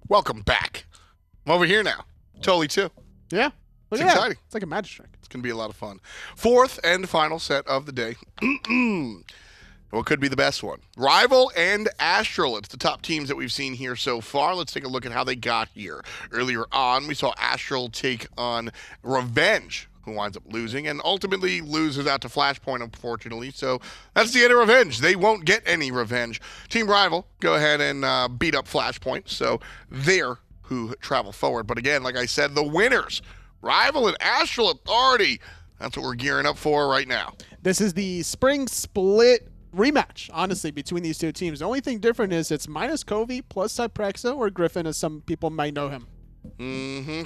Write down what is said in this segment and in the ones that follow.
Welcome back. I'm over here now. Totally too. Yeah. It's Look at that. exciting. It's like a magic trick. It's going to be a lot of fun. Fourth and final set of the day. What could be the best one? RvL and Astral. It's the top teams that we've seen here so far. Let's take a look at how they got here. Earlier on, we saw Astral take on Revenge, who winds up losing, and ultimately loses out to Flashpoint, unfortunately. So that's the end of Revenge. They won't get any revenge. Team RvL go ahead and beat up Flashpoint, so they're who travel forward. But again, like I said, the winners, RvL and AstralAuthority. That's what we're gearing up for right now. This is the spring split rematch, honestly, between these two teams. The only thing different is it's minus Covey plus Cyprexa or Griffin, as some people might know him.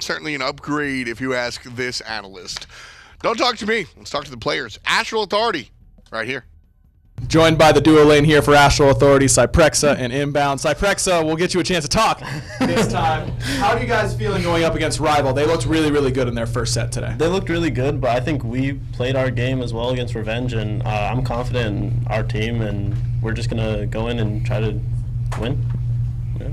Certainly an upgrade if you ask this analyst. Don't talk to me. Let's talk to the players. AstralAuthority, right here. Joined by the duo lane here for AstralAuthority, Cyprexa and Inbowned. Cyprexa, we'll get you a chance to talk this time. How are you guys feeling going up against RvL? They looked really, really good in their first set today. They looked really good, but I think we played our game as well against Revenge, and I'm confident in our team, and we're just going to go in and try to win. Yeah.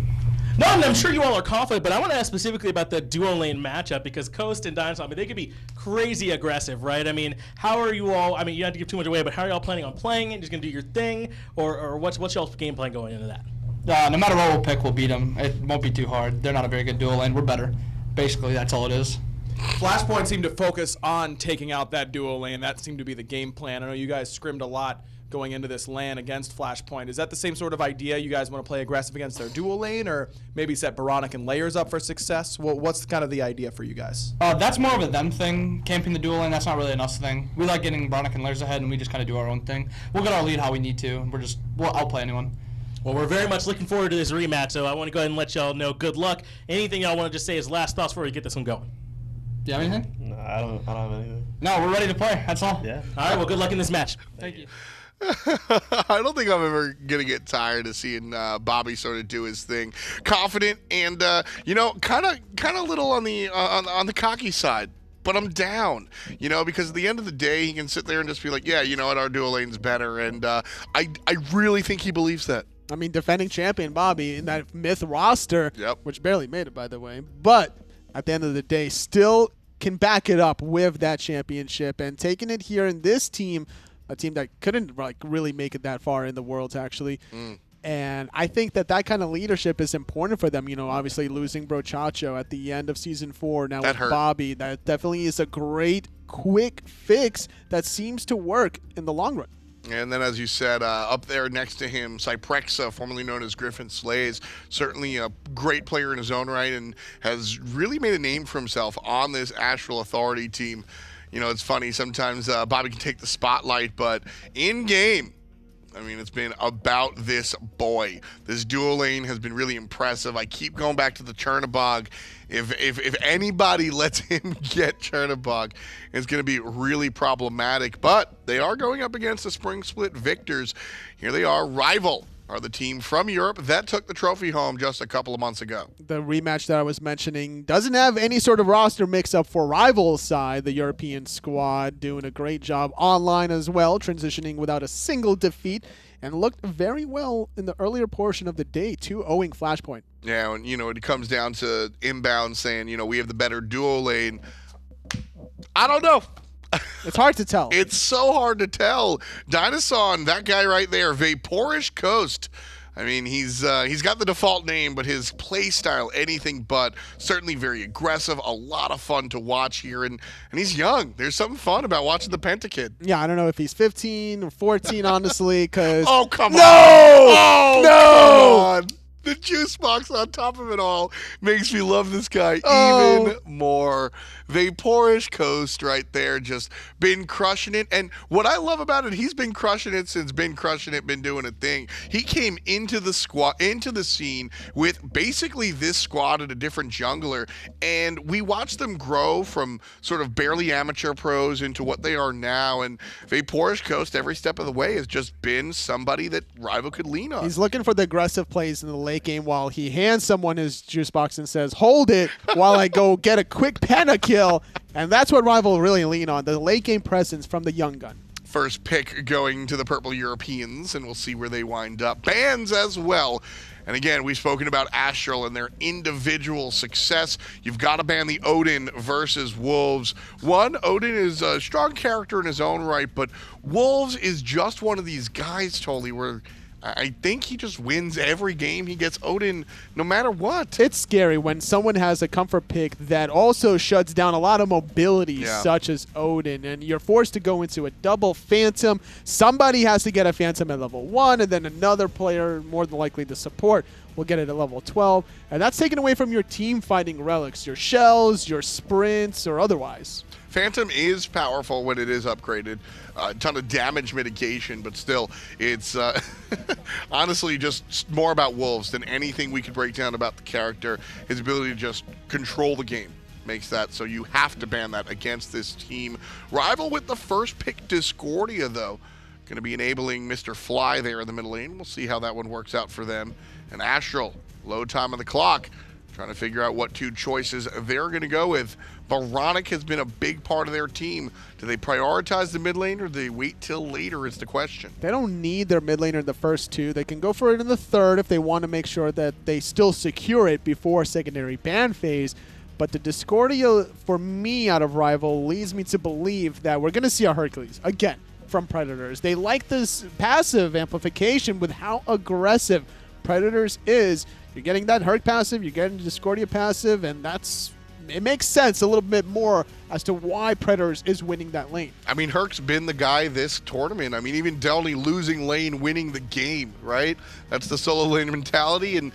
No, I'm sure you all are confident, but I want to ask specifically about the duo lane matchup because Coast and DineOhSaw, I mean, they could be crazy aggressive, right? I mean, how are you all, I mean, you don't have to give too much away, but how are y'all planning on playing it? Just going to do your thing? Or what's y'all's game plan going into that? No matter what we'll pick, we'll beat them. It won't be too hard. They're not a very good duo lane. We're better. Basically, that's all it is. Flashpoint seemed to focus on taking out that duo lane. That seemed to be the game plan. I know you guys scrimmed a lot going into this LAN against Flashpoint. Is that the same sort of idea? You guys want to play aggressive against their duo lane, or maybe set oBoronic and Layers up for success? What's kind of the idea for you guys? That's more of a them thing. Camping the duo lane, that's not really an us thing. We like getting oBoronic and Layers ahead, and we just kind of do our own thing. We'll get our lead how we need to. We'll outplay anyone. Well, we're very much looking forward to this rematch, so I want to go ahead and let y'all know good luck. Anything y'all want to just say as last thoughts before we get this one going? Do you have anything? No, I don't have anything. No, we're ready to play. That's all. Yeah. All right, well, good luck in this match. Thank you. I don't think I'm ever going to get tired of seeing Bobby sort of do his thing. Confident and, you know, kind of little on the cocky side. But I'm down, you know, because at the end of the day, he can sit there and just be like, yeah, you know what, our duo lane's better. And I really think he believes that. I mean, defending champion Bobby in that myth roster, Yep. which barely made it, by the way. But at the end of the day, still can back it up with that championship. And taking it here in this team, a team that couldn't like really make it that far in the Worlds, actually. And I think that kind of leadership is important for them. You know, obviously losing Brochacho at the end of Season 4 now That with hurt. Bobby, that definitely is a great, quick fix that seems to work in the long run. And then, as you said, up there next to him, Cyprexa, formerly known as Griffin Slays, certainly a great player in his own right and has really made a name for himself on this AstralAuthority team. You know, it's funny, sometimes Bobby can take the spotlight, but in-game, I mean, it's been about this boy. This duo lane has been really impressive. I keep going back to the Chernabog. If anybody lets him get Chernabog, it's going to be really problematic. But they are going up against the Spring Split victors. Here they are. RvL are the team from Europe that took the trophy home just a couple of months ago. The rematch that I was mentioning doesn't have any sort of roster mix-up for RvL's side. The European squad doing a great job online as well, transitioning without a single defeat, and looked very well in the earlier portion of the day, 2-0ing Flashpoint. Yeah, and, you know, it comes down to Inbound saying, you know, we have the better duo lane. I don't know. It's hard to tell. It's so hard to tell. DineOhSaw and that guy right there, Vaporish Coast. I mean, he's got the default name, but his play style, anything but. Certainly very aggressive. A lot of fun to watch here, and he's young. There's something fun about watching the Pentakid. Yeah, I don't know if he's 15 or 14, honestly, because... Oh, come on. No! Oh, No! come on. The juice box on top of it all makes me love this guy even more. Vaporish Coast right there, just been crushing it. And what I love about it, he's been crushing it since been crushing it, been doing a thing. He came into the scene with basically this squad and a different jungler, and we watched them grow from sort of barely amateur pros into what they are now. And Vaporish Coast, every step of the way, has just been somebody that RvL could lean on. He's looking for the aggressive plays in the late game while he hands someone his juice box and says, hold it while I go get a quick pentakill. And that's what RvL really lean on, the late game presence from the young gun. First pick going to the Purple Europeans, and we'll see where they wind up. Bans as well. And again, we've spoken about Astral and their individual success. You've got to ban the Odin versus Wolves. One, Odin is a strong character in his own right, but Wolves is just one of these guys, Tolly, where I think he just wins every game. He gets Odin no matter what. It's scary when someone has a comfort pick that also shuts down a lot of mobility, such as Odin, and you're forced to go into a double Phantom. Somebody has to get a Phantom at level 1, and then another player, more than likely the support, will get it at level 12. And that's taken away from your team fighting relics, your shells, your sprints, or otherwise. Phantom is powerful when it is upgraded. A ton of damage mitigation, but still, it's honestly just more about Wolves than anything we could break down about the character. His ability to just control the game makes that so you have to ban that against this team. RvL with the first pick, Discordia, though. Going to be enabling Mr. Fly there in the middle lane. We'll see how that one works out for them. And Astral, low time on the clock, trying to figure out what two choices they're going to go with. Oboronic has been a big part of their team. Do they prioritize the mid lane or do they wait till later is the question. They don't need their mid laner in the first two. They can go for it in the third if they want to make sure that they still secure it before secondary ban phase. But the Discordia, for me, out of RvL, leads me to believe that we're going to see a Hercules again from Predators. They like this passive amplification with how aggressive Predators is. You're getting that Herc passive, you're getting Discordia passive, and it makes sense a little bit more as to why Predators is winning that lane. I mean, Herc's been the guy this tournament. I mean, even Delny losing lane, winning the game, right? That's the solo lane mentality, and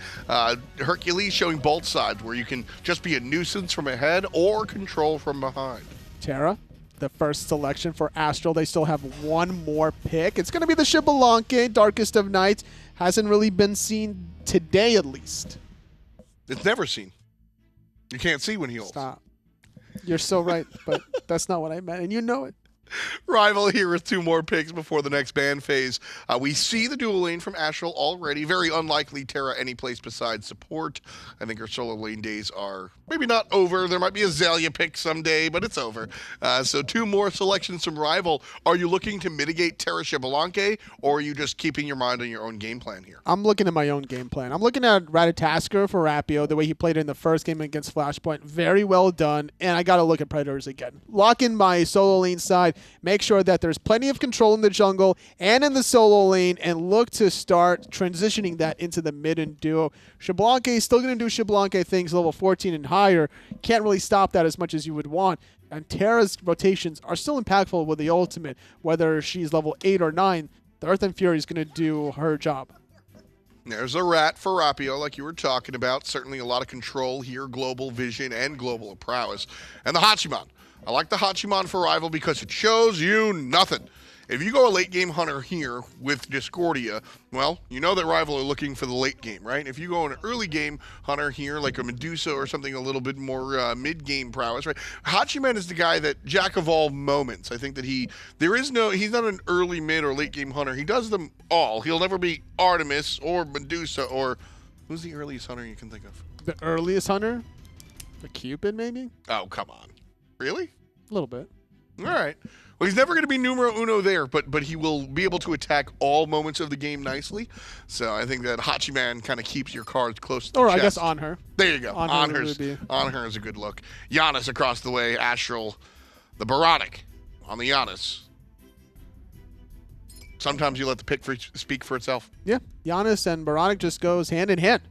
Hercules showing both sides, where you can just be a nuisance from ahead or control from behind. Terra, the first selection for Astral. They still have one more pick. It's going to be the Xbalanque, Darkest of Nights. Hasn't really been seen today, at least. It's never seen. You can't see when he holds. Stop. You're so right, but that's not what I meant, and you know it. RvL here with two more picks before the next ban phase. We see the dual lane from Astral already. Very unlikely Terra any place besides support. I think her solo lane days are maybe not over. There might be a Azalea pick someday, but it's over. So two more selections from RvL. Are you looking to mitigate Terra Xbalanque, or are you just keeping your mind on your own game plan here? I'm looking at my own game plan. I'm looking at Ratatasker for Rapio, the way he played in the first game against Flashpoint. Very well done, and I got to look at Predators again. Lock in my solo lane side. Make sure that there's plenty of control in the jungle and in the solo lane, and look to start transitioning that into the mid and duo. Xbalanque is still going to do Xbalanque things level 14 and higher. Can't really stop that as much as you would want. And Terra's rotations are still impactful with the ultimate. Whether she's level 8 or 9, the Earth and Fury is going to do her job. There's a rat for Rapio, like you were talking about. Certainly a lot of control here, global vision and global prowess. And the Hachiman. I like the Hachiman for RvL because it shows you nothing. If you go a late game hunter here with Discordia, well, you know that RvL are looking for the late game, right? If you go an early game hunter here, like a Medusa or something a little bit more mid-game prowess, right? Hachiman is the guy that jack of all moments. I think that he's not an early, mid, or late game hunter. He does them all. He'll never be Artemis or Medusa or who's the earliest hunter you can think of? The earliest hunter? The Cupid, maybe? Oh, come on. Really? A little bit. All right. Well, he's never going to be numero uno there, but he will be able to attack all moments of the game nicely. So I think that Hachiman kind of keeps your cards close to the chest. I guess on her. There you go. On her is a good look. Giannis across the way. Astral, the Oboronic on the Giannis. Sometimes you let the pick speak for itself. Yeah. Giannis and Oboronic just goes hand in hand.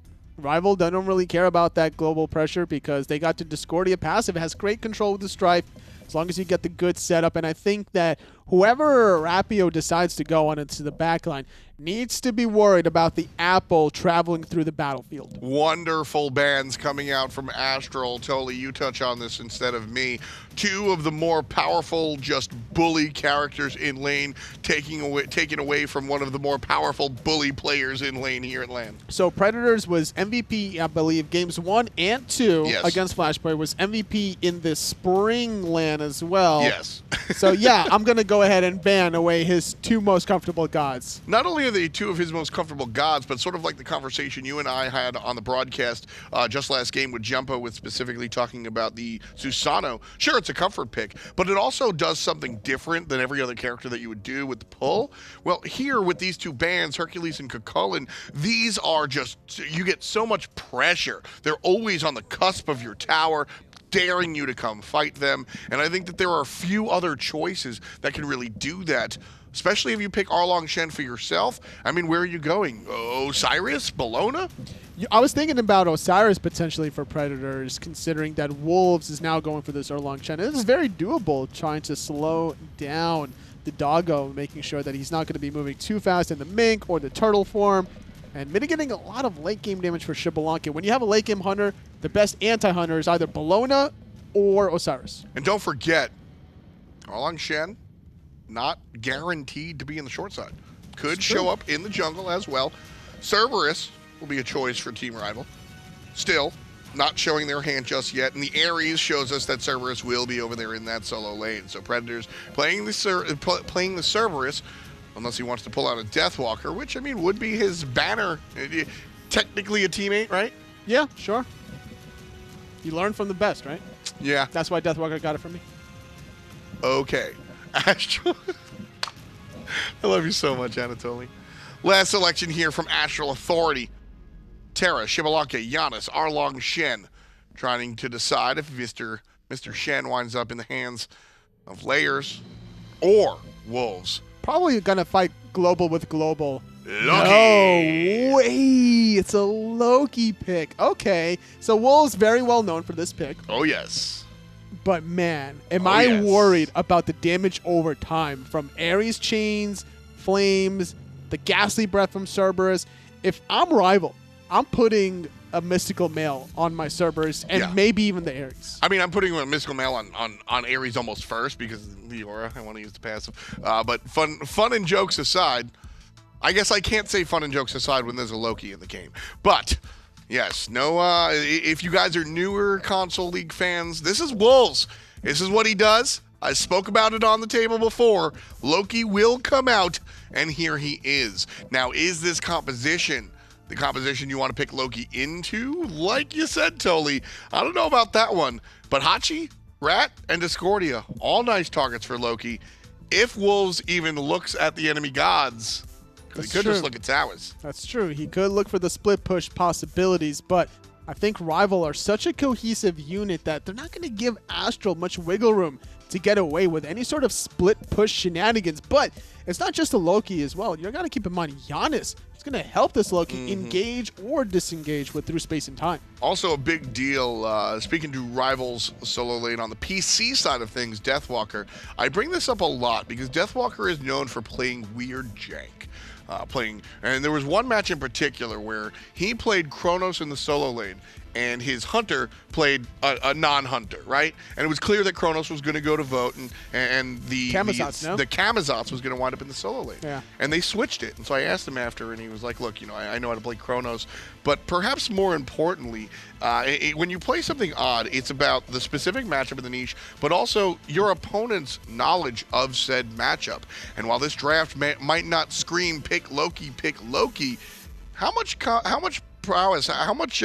RvL don't really care about that global pressure because they got to Discordia passive. It has great control with the Strife as long as you get the good setup. And I think that whoever Rapio decides to go on into the backline needs to be worried about the apple traveling through the battlefield. Wonderful bans coming out from Astral. Totally, you touch on this instead of me. Two of the more powerful, just bully characters in lane, taken away from one of the more powerful bully players in lane here at LAN. So Predators was MVP, I believe, games 1 and 2 against Flashpoint. Was MVP in the spring LAN as well. Yes. So yeah, I'm gonna go go ahead and ban away his 2 most comfortable gods. Not only are they 2 of his most comfortable gods, but sort of like the conversation you and I had on the broadcast just last game with Jumpo, with specifically talking about the Susano. Sure, it's a comfort pick, but it also does something different than every other character that you would do with the pull. Well, here with these 2 bans, Hercules and Cucullin, these are just, you get so much pressure. They're always on the cusp of your tower, daring you to come fight them. And I think that there are a few other choices that can really do that, especially if you pick Arlong Shen for yourself. I mean, where are you going? Osiris? Bologna? I was thinking about Osiris potentially for Predators, considering that Wolves is now going for this Arlong Shen. It is very doable, trying to slow down the doggo, making sure that he's not going to be moving too fast in the mink or the turtle form, and mitigating a lot of late game damage for Xbalanque. When you have a late game hunter, the best anti-hunter is either Bologna or Osiris. And don't forget, Arlong Shen, not guaranteed to be in the short side. Could show up in the jungle as well. Cerberus will be a choice for Team Rival. Still, not showing their hand just yet. And the Ares shows us that Cerberus will be over there in that solo lane. So Predators playing the Cerberus, unless he wants to pull out a Deathwalker, which, I mean, would be his banner. Technically a teammate, right? Yeah, sure. You learn from the best, right? Yeah. That's why Deathwalker got it from me. Okay. Astral. I love you so much, Anatoly. Last selection here from AstralAuthority. Terra, Xbalanque, Giannis, Arlong Shen, trying to decide if Mr. Shen winds up in the hands of Layers or Wolves. Probably gonna fight global with global. Loki. No way! It's a Loki pick. Okay, so Wolves very well known for this pick. Oh yes. But man, am I worried about the damage over time from Ares chains, flames, the ghastly breath from Cerberus. If I'm Rival, I'm putting a mystical mail on my Cerberus and maybe even the Ares. I mean, I'm putting a mystical mail on Ares almost first because of the aura. I want to use the passive. But fun and jokes aside, I guess I can't say fun and jokes aside when there's a Loki in the game. But yes, no. If you guys are newer console league fans, this is Wolves. This is what he does. I spoke about it on the table before. Loki will come out, and here he is. Now, is this composition the composition you want to pick Loki into? Like you said, Toly, I don't know about that one. But Hachi, Rat, and Discordia, all nice targets for Loki. If Wolves even looks at the enemy gods, he could just look at towers. That's true. He could look for the split push possibilities, but I think Rival are such a cohesive unit that they're not going to give Astral much wiggle room to get away with any sort of split push shenanigans. But it's not just a Loki as well. You're going to keep in mind Giannis is going to help this Loki engage or disengage with through space and time. Also a big deal, speaking to Rival's solo lane on the PC side of things, Deathwalker. I bring this up a lot because Deathwalker is known for playing weird jank. And there was one match in particular where he played Kronos in the solo lane and his hunter played a non-hunter, right? And it was clear that Kronos was going to go to vote and the Camazotz was going to wind up in the solo lane. Yeah. And they switched it. And so I asked him after, and he was like, look, I know how to play Kronos, but perhaps more importantly, when you play something odd, it's about the specific matchup in the niche, but also your opponent's knowledge of said matchup. And while this draft might not scream pick Loki, how much prowess, how much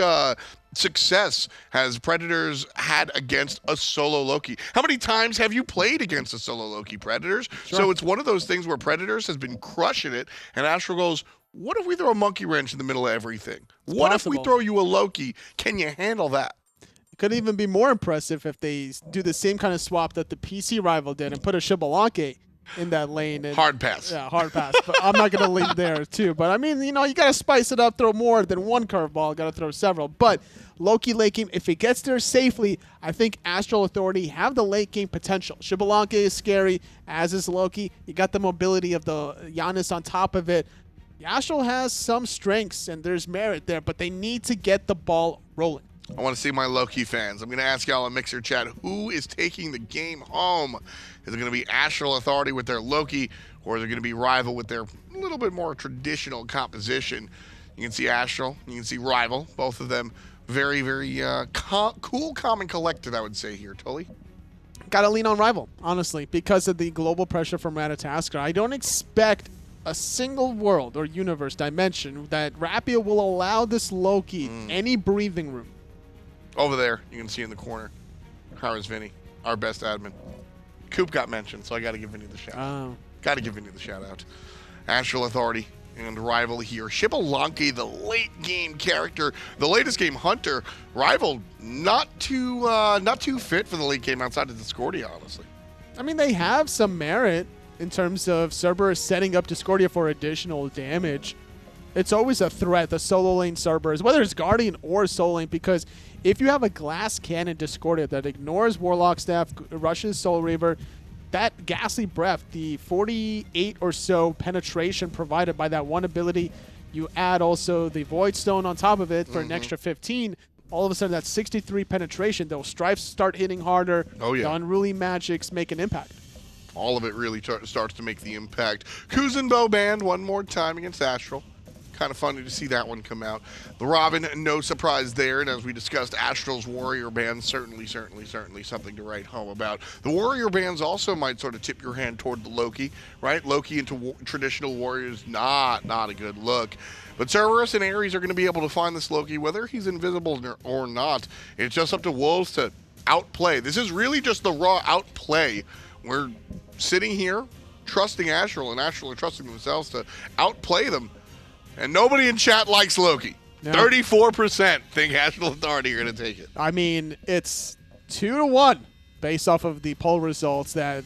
success has Predators had against a solo Loki? How many times have you played against a solo Loki, Predators? Sure. So it's one of those things where Predators has been crushing it, and Astral goes, what if we throw a monkey wrench in the middle of everything? What if we throw you a Loki? Can you handle that? It could even be more impressive if they do the same kind of swap that the PC Rival did and put a Xbalanque in that lane. And, hard pass. Yeah, hard pass. But I'm not going to lean there, too. But, I mean, you got to spice it up, throw more than one curveball. Got to throw several. But Loki late game, if it gets there safely, I think AstralAuthority have the late game potential. Xbalanque is scary, as is Loki. You got the mobility of the Giannis on top of it. Astral has some strengths, and there's merit there, but they need to get the ball rolling. I want to see my Loki fans. I'm going to ask y'all in Mixer Chat, who is taking the game home? Is it going to be AstralAuthority with their Loki, or is it going to be Rival with their little bit more traditional composition? You can see Astral, you can see Rival, both of them very, very cool, calm, and collected, I would say here, Tully. gotta lean on RvL, honestly, because of the global pressure from Ratatasker. I don't expect a single world or universe dimension that Rapio will allow this Loki any breathing room. Over there, you can see in the corner. Hi-rez Vinny, our best admin. Coop got mentioned, so I got to give Vinny the shout out. Got to give Vinny the shout out. AstralAuthority and RvL here. Shibalonki, the late game character, the latest game hunter. RvL not too fit for the late game outside of Discordia, honestly. I mean, they have some merit in terms of Cerberus setting up Discordia for additional damage. It's always a threat, the solo lane Cerberus, whether it's Guardian or solo lane, because if you have a glass cannon Discordia that ignores Warlock Staff, rushes Soul Reaver, that ghastly breath, the 48 or so penetration provided by that one ability, you add also the Void Stone on top of it for an extra 15, all of a sudden that's 63 penetration. Those strifes start hitting harder. Oh, yeah. The unruly magics make an impact. All of it really starts to make the impact. Kuzenbo banned one more time against Astral. Kind of funny to see that one come out. The Robin, no surprise there. And as we discussed, Astral's Warrior ban, certainly something to write home about. The Warrior bans also might sort of tip your hand toward the Loki, right? Loki into traditional Warriors, not a good look. But Cerberus and Ares are going to be able to find this Loki, whether he's invisible or not. It's just up to Wolves to outplay. This is really just the raw outplay. We're sitting here trusting Astral, and Astral are trusting themselves to outplay them. And nobody in chat likes Loki. No. 34% think AstralAuthority are going to take it. I mean, it's 2-1 based off of the poll results that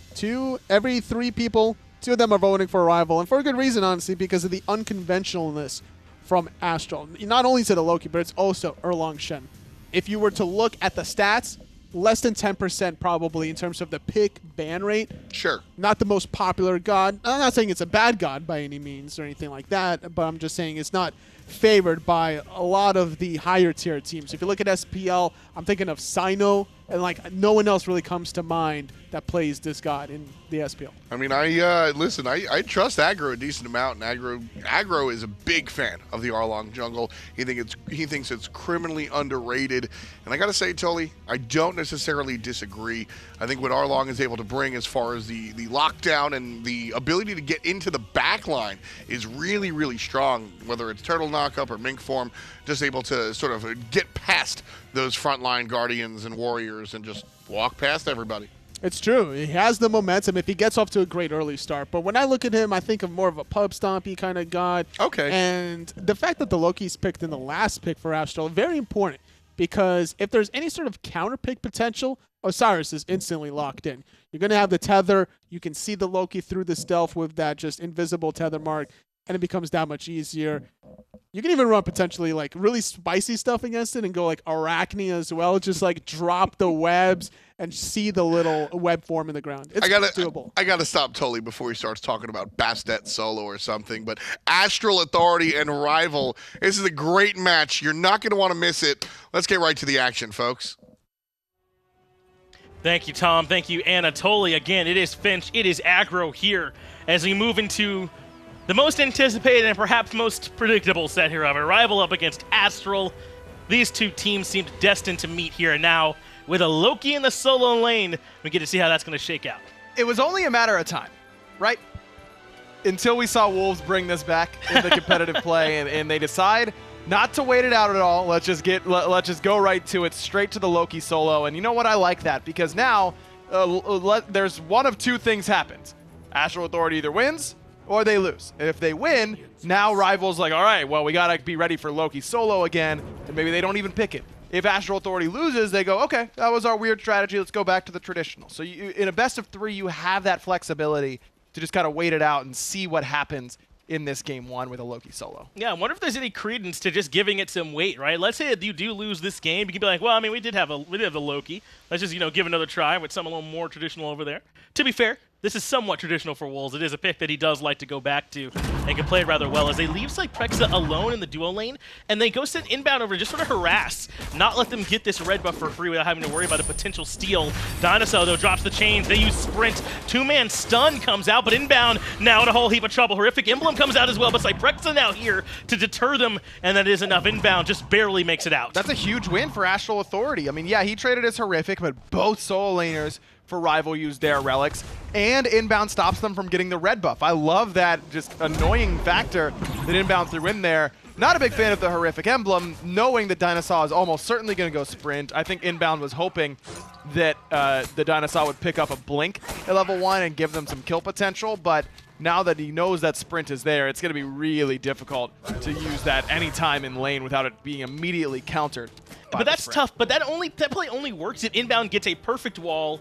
every 3 people, 2 of them are voting for RvL. And for a good reason, honestly, because of the unconventionalness from Astral. Not only is it a Loki, but it's also Erlang Shen. If you were to look at the stats, less than 10% probably in terms of the pick ban rate. Sure. Not the most popular god. I'm not saying it's a bad god by any means or anything like that, but I'm just saying it's not favored by a lot of the higher tier teams. If you look at SPL, I'm thinking of Sino, and like no one else really comes to mind that plays this god in the SPL. I mean, I trust Aggro a decent amount, and Aggro is a big fan of the Arlong jungle. He thinks it's criminally underrated, and I gotta say, Tully, I don't necessarily disagree. I think what Arlong is able to bring as far as the lockdown and the ability to get into the back line is really strong, whether it's Turtle Knockup or Mink Form, just able to sort of get past those frontline Guardians and Warriors and just walk past everybody. It's true. He has the momentum if he gets off to a great early start. But when I look at him, I think of more of a pub stompy kind of god. Okay. And the fact that the Loki's picked in the last pick for Astral, very important, because if there's any sort of counter pick potential, Osiris is instantly locked in. You're going to have the tether. You can see the Loki through the stealth with that just invisible tether mark, and it becomes that much easier. You can even run potentially like really spicy stuff against it and go like Arachne as well. Just like drop the webs and see the little web form in the ground. It's doable. I gotta stop Tully before he starts talking about Bastet solo or something. But AstralAuthority and RvL, this is a great match. You're not gonna want to miss it. Let's get right to the action, folks. Thank you, Tom. Thank you, Anatoly. Again, it is Finch. It is Aggro here as we move into the most anticipated and perhaps most predictable set here of it. RvL up against Astral. These two teams seem destined to meet here now. With a Loki in the solo lane, we get to see how that's going to shake out. It was only a matter of time, right? Until we saw Wolves bring this back in the competitive play, and they decide not to wait it out at all. Let's just go right to it, straight to the Loki solo. And you know what? I like that, because now there's one of 2 things happens. AstralAuthority either wins or they lose. And if they win, now RvL's like, all right, well, we got to be ready for Loki solo again, and maybe they don't even pick it. If AstralAuthority loses, they go, okay, that was our weird strategy. Let's go back to the traditional. So in a best of 3, you have that flexibility to just kind of wait it out and see what happens in this game 1 with a Loki solo. Yeah, I wonder if there's any credence to just giving it some weight, right? Let's say you do lose this game, you can be like, well, I mean, we did have the Loki. Let's just, give another try with some a little more traditional over there. To be fair, this is somewhat traditional for Wolves. It is a pick that he does like to go back to and can play it rather well as they leave Cyprexa alone in the duo lane, and they go send Inbound over to just sort of harass, not let them get this red buff for free without having to worry about a potential steal. DineOhSaw, though, drops the chains. They use Sprint. 2-man stun comes out, but Inbound now in a whole heap of trouble. Horrific Emblem comes out as well, but Cyprexa now here to deter them, and that is enough. Inbound just barely makes it out. That's a huge win for AstralAuthority. I mean, yeah, he traded his Horrific, but both solo laners for RvL use their relics, and Inbound stops them from getting the red buff. I love that just annoying factor that Inbound threw in there. Not a big fan of the horrific emblem, knowing that DineOhSaw is almost certainly going to go sprint. I think Inbound was hoping that the DineOhSaw would pick up a blink at level 1 and give them some kill potential, but now that he knows that sprint is there, it's going to be really difficult to use that anytime in lane without it being immediately countered. But that's tough. But that play only works if Inbound gets a perfect wall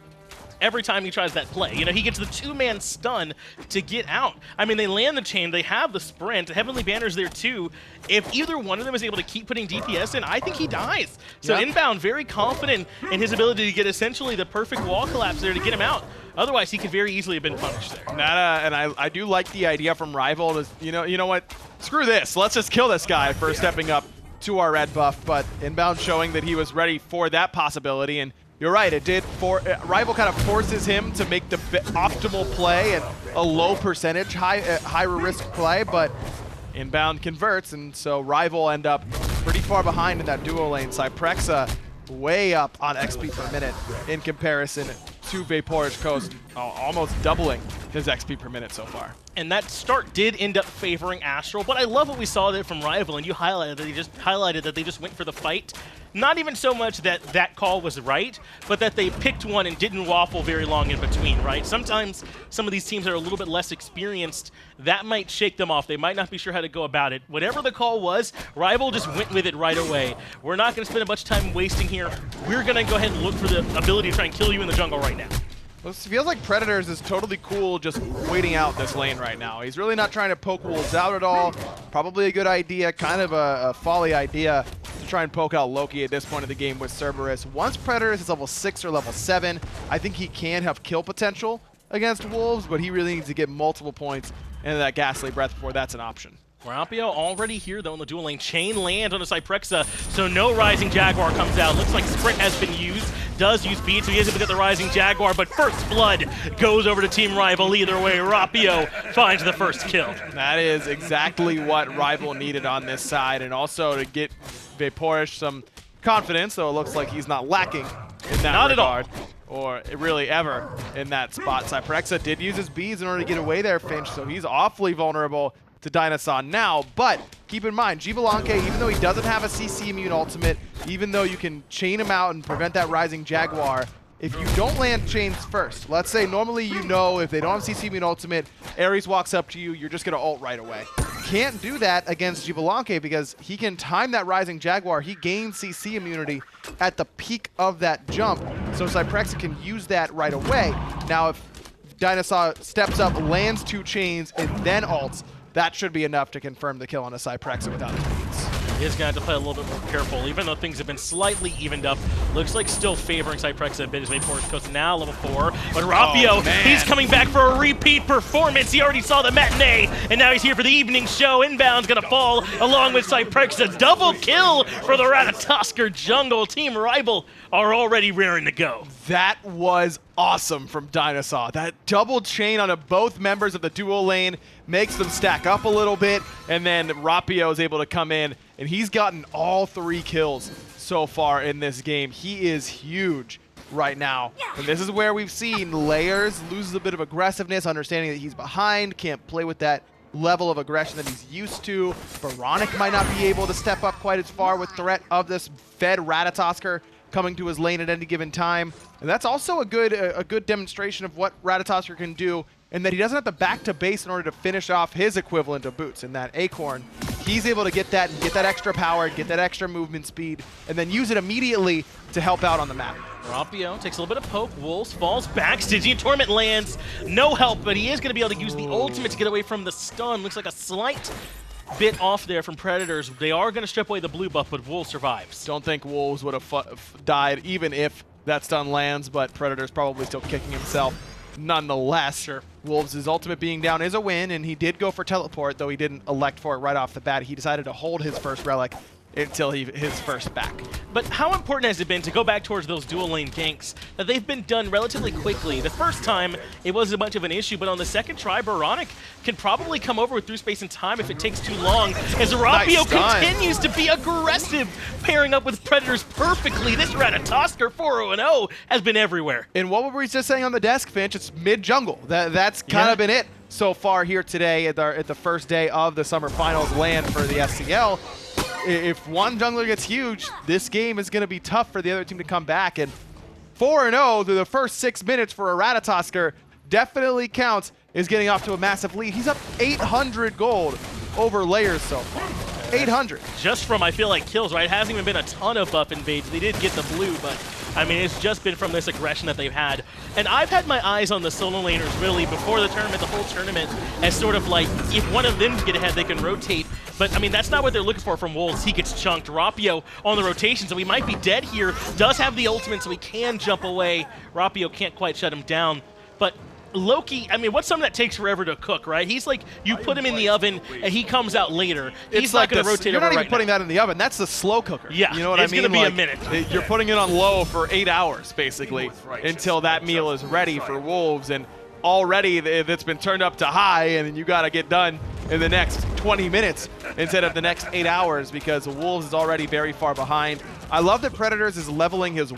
every time he tries that play. You know, he gets the 2-man stun to get out. I mean, they land the chain, they have the sprint, Heavenly Banner's there too. If either one of them is able to keep putting DPS in, I think he dies. So Inbound very confident in his ability to get essentially the perfect wall collapse there to get him out. Otherwise, he could very easily have been punished there. And I do like the idea from RvL to, you know what, screw this, let's just kill this guy for stepping up to our red buff, but Inbound showing that he was ready for that possibility, and you're right, it did. RvL kind of forces him to make the optimal play and a low percentage, high risk play, but Inbound converts, and so RvL end up pretty far behind in that duo lane. Cyprexa way up on XP per minute in comparison to Vaporage Coast, almost doubling his XP per minute so far. And that start did end up favoring Astral, but I love what we saw there from RvL, and you highlighted that they just went for the fight. Not even so much that that call was right, but that they picked one and didn't waffle very long in between, right? Sometimes some of these teams are a little bit less experienced. That might shake them off. They might not be sure how to go about it. Whatever the call was, RvL just went with it right away. We're not going to spend a bunch of time wasting here. We're going to go ahead and look for the ability to try and kill you in the jungle right now. Well, it feels like Predators is totally cool just waiting out this lane right now. He's really not trying to poke Wolves out at all. Probably a good idea, kind of a folly idea to try and poke out Loki at this point of the game with Cerberus. Once Predators is level 6 or level 7, I think he can have kill potential against Wolves, but he really needs to get multiple points into that Ghastly Breath before that's an option. Rapio already here, though, in the dual lane. Chain land on a Cyprexa, so no Rising Jaguar comes out. Looks like Sprint has been used. Does use speed, so he is able to get the Rising Jaguar, but First Blood goes over to Team RvL. Either way, Rapio finds the first kill. That is exactly what RvL needed on this side, and also to get Vaporage some confidence, so it looks like he's not lacking in that regard. Or really ever in that spot. Cyprexa did use his bees in order to get away there, Finch, so he's awfully vulnerable to DineOhSaw now, but keep in mind, Xbalanque, even though he doesn't have a CC immune ultimate, even though you can chain him out and prevent that Rising Jaguar, if you don't land chains first, let's say normally you know if they don't have CC immune ultimate, Ares walks up to you, you're just going to ult right away. Can't do that against Xbalanque because he can time that Rising Jaguar. He gains CC immunity at the peak of that jump, so Cyprexa can use that right away. Now if DineOhSaw steps up, lands 2 chains, and then ults, that should be enough to confirm the kill on a Cyprexa without the beats. He is going to have to play a little bit more careful, even though things have been slightly evened up. Looks like still favoring Cyprexa a bit as Vaporage Coast now level 4. But Rapio, he's coming back for a repeat performance. He already saw the matinee, and now he's here for the evening show. Inbound's going to fall along with Cyprexa. Double kill for the Ratatosker jungle. Team RvL are already raring to go. That was awesome from DineOhSaw. That double chain on both members of the duo lane makes them stack up a little bit, and then Rapio is able to come in, and he's gotten all 3 kills so far in this game. He is huge right now, and this is where we've seen Layers loses a bit of aggressiveness, understanding that he's behind, can't play with that level of aggression that he's used to. Oboronic might not be able to step up quite as far with threat of this fed Ratatosker coming to his lane at any given time. And that's also a good demonstration of what Ratatosker can do, and that he doesn't have to back to base in order to finish off his equivalent of Boots in that Acorn. He's able to get that and get that extra power, get that extra movement speed, and then use it immediately to help out on the map. Rapio takes a little bit of poke. Wolves falls back. Stygian Torment lands. No help, but he is going to be able to use the ultimate to get away from the stun. Looks like a slight bit off there from Predators. They are going to strip away the blue buff, but Wolves survives. Don't think Wolves would have died even if that stun lands, but Predators probably still kicking himself nonetheless. Sure. Wolves' ultimate being down is a win, and he did go for teleport, though he didn't elect for it right off the bat. He decided to hold his first relic until his first back. But how important has it been to go back towards those dual lane ganks that they've been done relatively quickly? The first time, it wasn't much of an issue, but on the second try, oBoronic can probably come over with through space and time if it takes too long, as Rapio continues to be aggressive, pairing up with Predators perfectly. This Ratatosker 4-0 has been everywhere. And what were we just saying on the desk, Finch? It's mid-jungle. That's kind of been it so far here today at the first day of the Summer Finals land for the SCL. If one jungler gets huge, this game is going to be tough for the other team to come back. And 4-0 through the first 6 minutes for a Ratatosker definitely counts as getting off to a massive lead. He's up 800 gold over Layers so far. 800. Just from, I feel like, kills, right? It hasn't even been a ton of buff invades. They did get the blue, but I mean, it's just been from this aggression that they've had. And I've had my eyes on the solo laners really before the tournament, the whole tournament, as sort of like, if one of them get ahead, they can rotate. But I mean, that's not what they're looking for from Wolves. He gets chunked. Rapio on the rotation, so we might be dead here. Does have the ultimate, so he can jump away. Rapio can't quite shut him down. But Loki, I mean, what's something that takes forever to cook, right? He's like, you put him in the oven, and he comes out later. He's not going to rotate. You're not even putting that in the oven. That's the slow cooker. Yeah, you know what I mean? It's going to be a minute. You're putting it on low for 8 hours, basically, until that meal is ready for Wolves. And already it's been turned up to high, and you got to get done in the next 20 minutes instead of the next 8 hours, because Wolves is already very far behind. I love that Predators is leveling his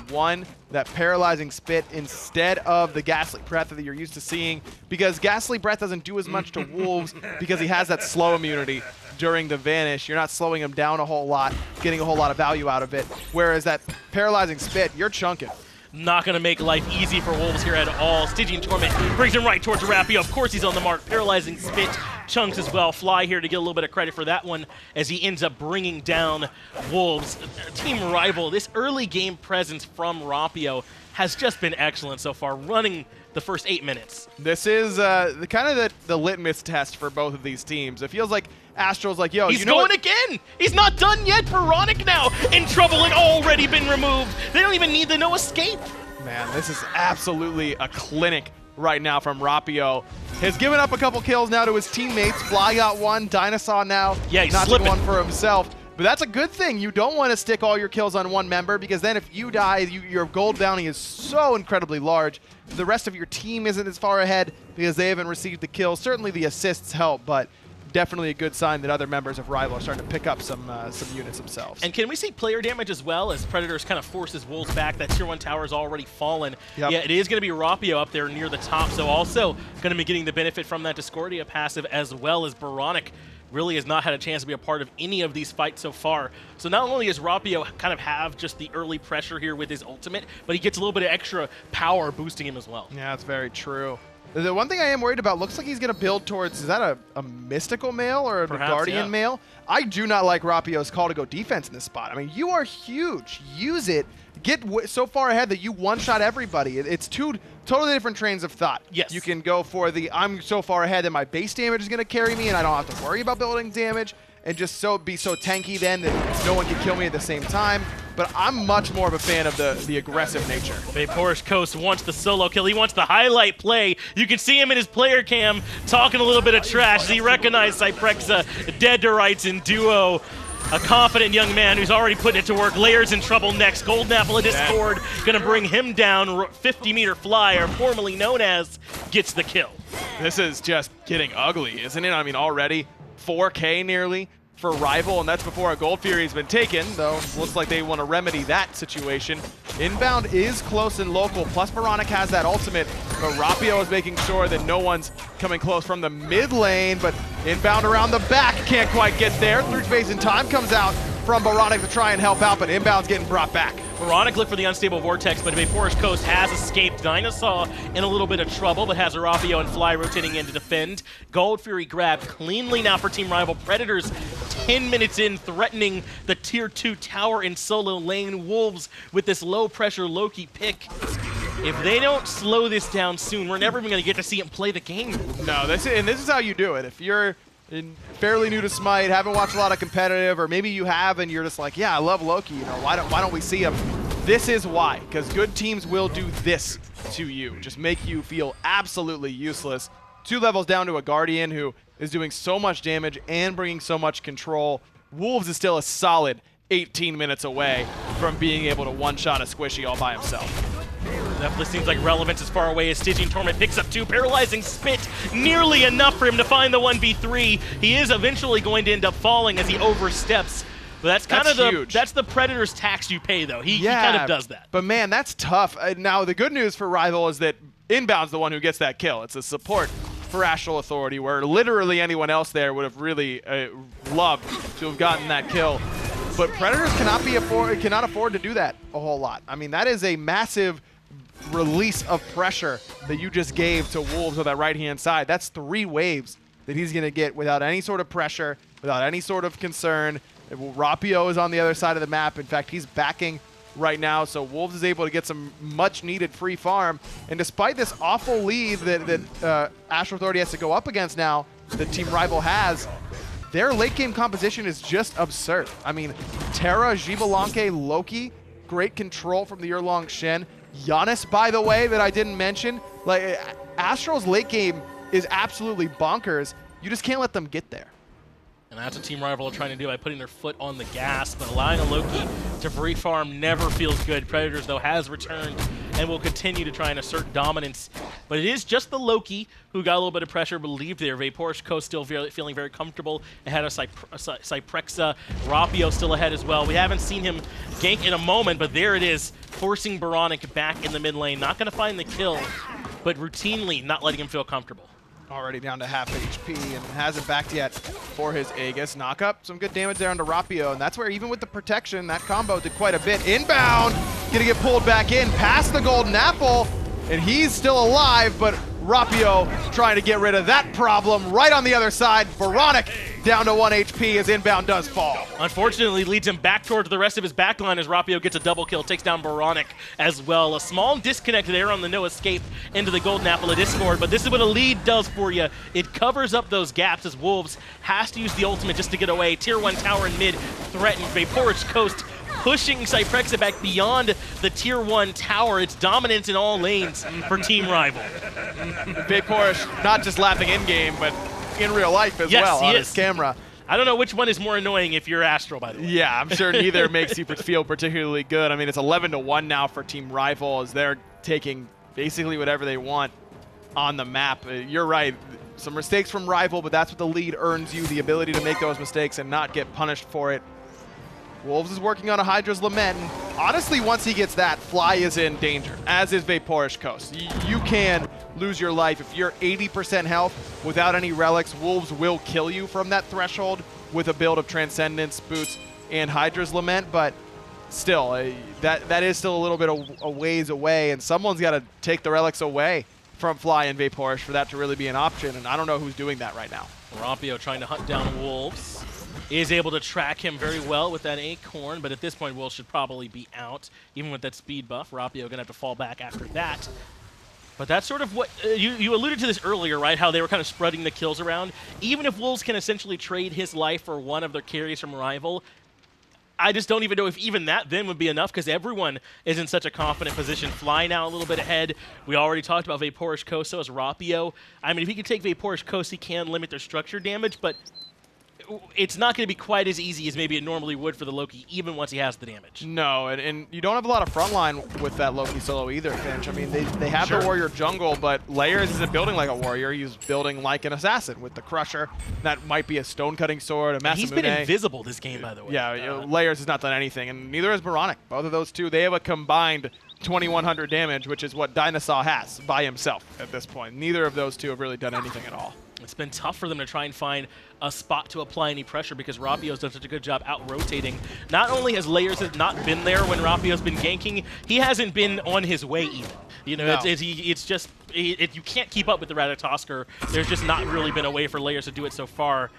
that paralyzing spit, instead of the Ghastly Breath that you're used to seeing, because Ghastly Breath doesn't do as much to Wolves because he has that slow immunity during the Vanish. You're not slowing him down a whole lot, getting a whole lot of value out of it, whereas that paralyzing spit, you're chunking. Not going to make life easy for Wolves here at all. Stygian Torment brings him right towards Rapio. Of course, he's on the mark. Paralyzing Spit chunks as well. Fly here to get a little bit of credit for that one as he ends up bringing down Wolves. Team Rival, this early game presence from Rapio has just been excellent so far, running the first 8 minutes. This is the litmus test for both of these teams. It feels like Astral's like, yo, he's going again. He's not done yet. oBoronic now in trouble and already been removed. They don't even need the no escape. Man, this is absolutely a clinic right now from Rapio. Has given up a couple kills now to his teammates. Fly got one. DineOhSaw now he's not slipping. One for himself. But that's a good thing. You don't want to stick all your kills on one member, because then if you die, your gold bounty is so incredibly large. The rest of your team isn't as far ahead because they haven't received the kills. Certainly the assists help, but definitely a good sign that other members of Rival are starting to pick up some units themselves. And can we see player damage as well as Predators kind of forces Wolves back? That tier 1 tower has already fallen. Yep. Yeah, it is going to be Rapio up there near the top, so also going to be getting the benefit from that Discordia passive, as well as oBoronic really has not had a chance to be a part of any of these fights so far. So not only does Rapio kind of have just the early pressure here with his ultimate, but he gets a little bit of extra power boosting him as well. Yeah, that's very true. The one thing I am worried about, looks like he's going to build towards, is that a mystical mail or a Guardian mail? I do not like Rapio's call to go defense in this spot. I mean, you are huge. Use it. Get so far ahead that you one-shot everybody. It's two totally different trains of thought. Yes. You can go for the, I'm so far ahead that my base damage is going to carry me and I don't have to worry about building damage, and just be so tanky then that no one can kill me at the same time. But I'm much more of a fan of the aggressive nature. vaporiscoast wants the solo kill. He wants the highlight play. You can see him in his player cam talking a little bit of trash. He recognized Cyprexa, dead to rights in duo. A confident young man who's already putting it to work. Layers in trouble next. Golden Apple of Discord going to bring him down. 50-meter flyer, formerly known as, gets the kill. This is just getting ugly, isn't it? I mean, already 4K nearly for Rival, and that's before a Gold Fury has been taken, though looks like they want to remedy that situation. Inbound is close and local, plus oBoronic has that ultimate, but Rapio is making sure that no one's coming close from the mid lane, but Inbound around the back can't quite get there. Through space and time comes out from oBoronic to try and help out, but Inbound's getting brought back. oBoronic looked for the unstable vortex, but vaporiscoast has escaped. DineOhSaw in a little bit of trouble, but has a Rapio and Fly rotating in to defend. Gold Fury grabbed cleanly now for Team Rival. Predators 10 minutes in, threatening the tier 2 tower in solo lane. Wolves with this low pressure Loki pick. If they don't slow this down soon, we're never even going to get to see him play the game. No, this is how you do it. If you're fairly new to Smite, haven't watched a lot of competitive, or maybe you have and you're just like, yeah, I love Loki, why don't we see him? This is why, because good teams will do this to you, just make you feel absolutely useless. 2 levels down to a Guardian who is doing so much damage and bringing so much control. Wolves is still a solid 18 minutes away from being able to one-shot a squishy all by himself. Definitely seems like relevance as far away as Stygian Torment picks up 2. Paralyzing Spit, nearly enough for him to find the 1v3. He is eventually going to end up falling as he oversteps. But that's kind of huge. That's the Predator's tax you pay, though. He kind of does that. But man, that's tough. Now the good news for RvL is that Inbound's the one who gets that kill. It's a support for AstralAuthority, where literally anyone else there would have really loved to have gotten that kill. But Predators cannot afford to do that a whole lot. I mean, that is a massive release of pressure that you just gave to Wolves on that right-hand side. That's 3 waves that he's going to get without any sort of pressure, without any sort of concern. Rapio is on the other side of the map. In fact, he's backing right now, so Wolves is able to get some much-needed free farm. And despite this awful lead that AstralAuthority has to go up against now, that Team RvL has, their late-game composition is just absurd. I mean, Terra, Xbalanque, Loki, great control from the year-long Shen. Giannis, by the way, that I didn't mention. Like, Astral's late game is absolutely bonkers. You just can't let them get there. And that's what Team RvL are trying to do by putting their foot on the gas, but allowing a Loki to free farm never feels good. Predators, though, has returned and will continue to try and assert dominance. But it is just the Loki who got a little bit of pressure, believed there. vaporish still feeling very comfortable ahead of Cyprexa. Rapio still ahead as well. We haven't seen him gank in a moment, but there it is, forcing oBoronic back in the mid lane. Not going to find the kill, but routinely not letting him feel comfortable. Already down to half HP and hasn't backed yet for his Aegis. Knock up, some good damage there onto Rapio, and that's where even with the protection, that combo did quite a bit. Inbound, gonna get pulled back in, past the golden apple, and he's still alive, but Rapio trying to get rid of that problem right on the other side. oBoronic down to 1 HP as Inbound does fall. Unfortunately, leads him back towards the rest of his backline as Rapio gets a double kill, takes down oBoronic as well. A small disconnect there on the no escape into the golden apple of Discord, but this is what a lead does for you. It covers up those gaps as Wolves has to use the ultimate just to get away. Tier 1 tower in mid threatened. vaporish Coast pushing Cyprexa back beyond the Tier 1 tower. It's dominance in all lanes for Team RvL. vaporish not just laughing in-game, but in real life as well on his camera. I don't know which one is more annoying if you're Astral, by the way. Yeah, I'm sure neither makes you feel particularly good. I mean, it's 11-1 now for Team RvL as they're taking basically whatever they want on the map. You're right. Some mistakes from RvL, but that's what the lead earns you, the ability to make those mistakes and not get punished for it. Wolves is working on a hi-rez Lament. And honestly, once he gets that, Fly is in danger, as is vaporish Coast. You can lose your life. If you're 80% health without any relics, Wolves will kill you from that threshold with a build of Transcendence, Boots, and hi-rez Lament, but still, that is still a little bit a ways away, and someone's got to take the relics away from Fly and vaporish for that to really be an option, and I don't know who's doing that right now. Rapio trying to hunt down Wolves. Is able to track him very well with that acorn, but at this point, Wolves should probably be out. Even with that speed buff, Rapio going to have to fall back after that. But that's sort of what, you alluded to this earlier, right? How they were kind of spreading the kills around. Even if Wolves can essentially trade his life for one of their carries from RvL, I just don't even know if even that then would be enough because everyone is in such a confident position. Fly now a little bit ahead. We already talked about vaporish Coast, so is Rapio. I mean, if he can take vaporish Coast, he can limit their structure damage, but it's not going to be quite as easy as maybe it normally would for the Loki, even once he has the damage. No, and you don't have a lot of frontline with that Loki solo either, Finch. I mean, they have the warrior jungle, but Layers isn't building like a warrior. He's building like an assassin with the Crusher. That might be a stone-cutting sword, a Masamune. He's been invisible this game, by the way. Yeah, Layers has not done anything, and neither has oBoronic. Both of those two, they have a combined 2,100 damage, which is what DineOhSaw has by himself at this point. Neither of those two have really done anything at all. It's been tough for them to try and find a spot to apply any pressure because Rapio's done such a good job out-rotating. Not only has Layers not been there when Rapio's been ganking, he hasn't been on his way even. You know, it's just, you can't keep up with the Ratatosker. There's just not really been a way for Layers to do it so far.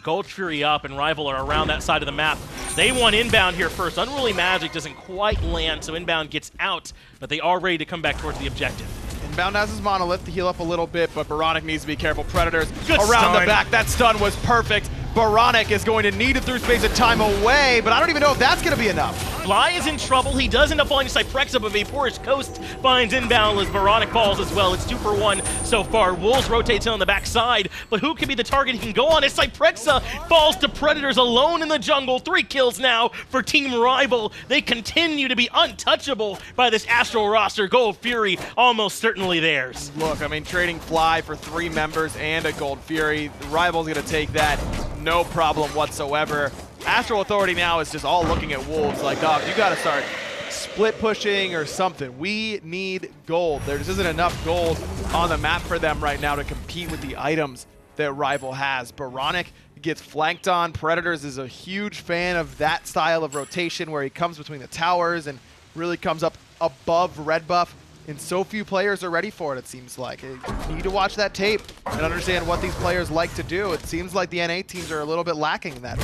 Gold Fury up and RvL are around that side of the map. They want Inbound here first. Unruly Magic doesn't quite land, so Inbound gets out, but they are ready to come back towards the objective. Inbound has his monolith to heal up a little bit, but oBoronic needs to be careful. Predators Good around stun. the back. That stun was perfect, oBoronic is going to need it through space of time away, but I don't even know if that's going to be enough. Fly is in trouble. He does end up falling to Cyprexa, but Vaporish Coast finds Inbound as Boronic falls as well. It's 2 for 1 so far. Wolves rotates in on the backside, but who can be the target he can go on as Cyprexa falls to Predators alone in the jungle. 3 kills now for Team Rival. They continue to be untouchable by this Astral roster. Gold Fury almost certainly theirs. Look, I mean, trading Fly for 3 members and a Gold Fury, the Rival's going to take that no problem whatsoever. AstralAuthority now is just all looking at Wolves like, dog, you got to start split pushing or something. We need gold. There just isn't enough gold on the map for them right now to compete with the items that Rival has. Boronic gets flanked on. Predators is a huge fan of that style of rotation where he comes between the towers and really comes up above red buff. And so few players are ready for it, it seems like. You need to watch that tape and understand what these players like to do. It seems like the NA teams are a little bit lacking in that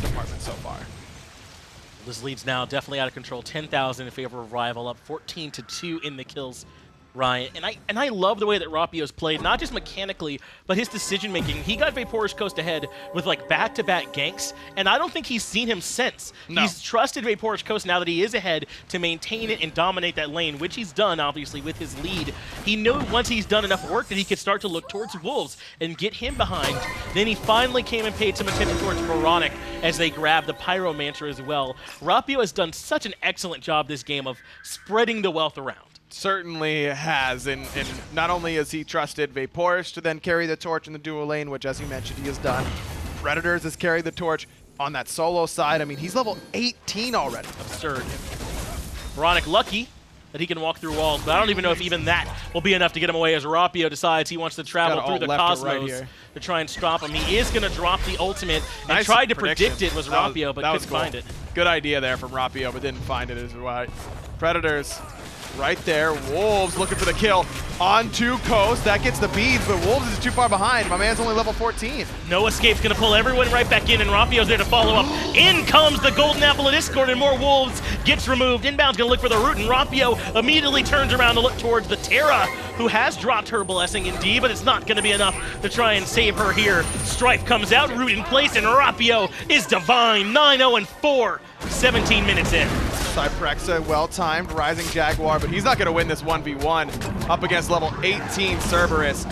department so far. This lead's now definitely out of control. 10,000 in favor of Rival, up 14-2 in the kills, Ryan. And I love the way that Rapio's played, not just mechanically, but his decision-making. He got Vaporish Coast ahead with like back-to-back ganks, and I don't think he's seen him since. No. He's trusted Vaporish Coast now that he is ahead to maintain it and dominate that lane, which he's done, obviously, with his lead. He knew once he's done enough work that he could start to look towards Wolves and get him behind. Then he finally came and paid some attention towards Boronic as they grabbed the Pyromancer as well. Rapio has done such an excellent job this game of spreading the wealth around. Certainly has, and not only has he trusted Vaporish to then carry the torch in the dual lane, which as you mentioned he has done. Predators has carried the torch on that solo side. I mean, he's level 18 already. Absurd. Boronic lucky that he can walk through walls, but I don't even know if even that will be enough to get him away as Rapio decides he wants to travel through the Cosmos to try and stop him. He is going to drop the ultimate and tried to predict it was Rapio, but couldn't find it. Good idea there from Rapio, but didn't find it as well. Predators right there. Wolves looking for the kill onto Coast. That gets the beads, but Wolves is too far behind. My man's only level 14. No Escape's going to pull everyone right back in, and Rapio's there to follow up. In comes the Golden Apple of Discord, and more Wolves gets removed. Inbound's going to look for the root, and Rapio immediately turns around to look towards the Terra, who has dropped her blessing indeed, but it's not going to be enough to try and save her here. Strife comes out, root in place, and Rapio is divine. 9-0-4, 17 minutes in. Cyprexa, well-timed, Rising Jaguar, but he's not going to win this 1v1 up against level 18 Cerberus.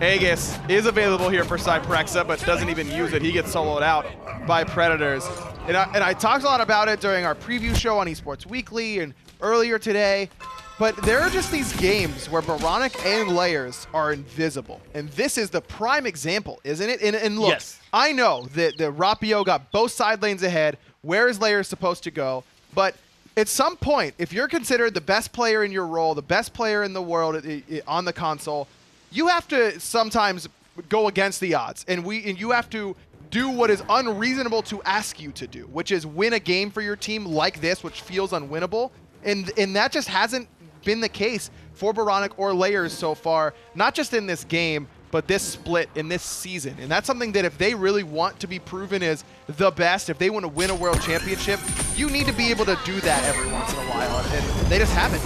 Aegis is available here for Cyprexa, but doesn't even use it. He gets soloed out by Predators. And I talked a lot about it during our preview show on Esports Weekly and earlier today, but there are just these games where Boronic and Layers are invisible. And this is the prime example, isn't it? And look, yes. I know that the Rapio got both side lanes ahead. Where is Layers supposed to go? But at some point, if you're considered the best player in your role, the best player in the world on the console, you have to sometimes go against the odds. And you have to do what is unreasonable to ask you to do, which is win a game for your team like this, which feels unwinnable. And that just hasn't been the case for Boronic or Layers so far, not just in this game, but this split in this season. And that's something that if they really want to be proven as the best, if they want to win a world championship, you need to be able to do that every once in a while, and they just haven't.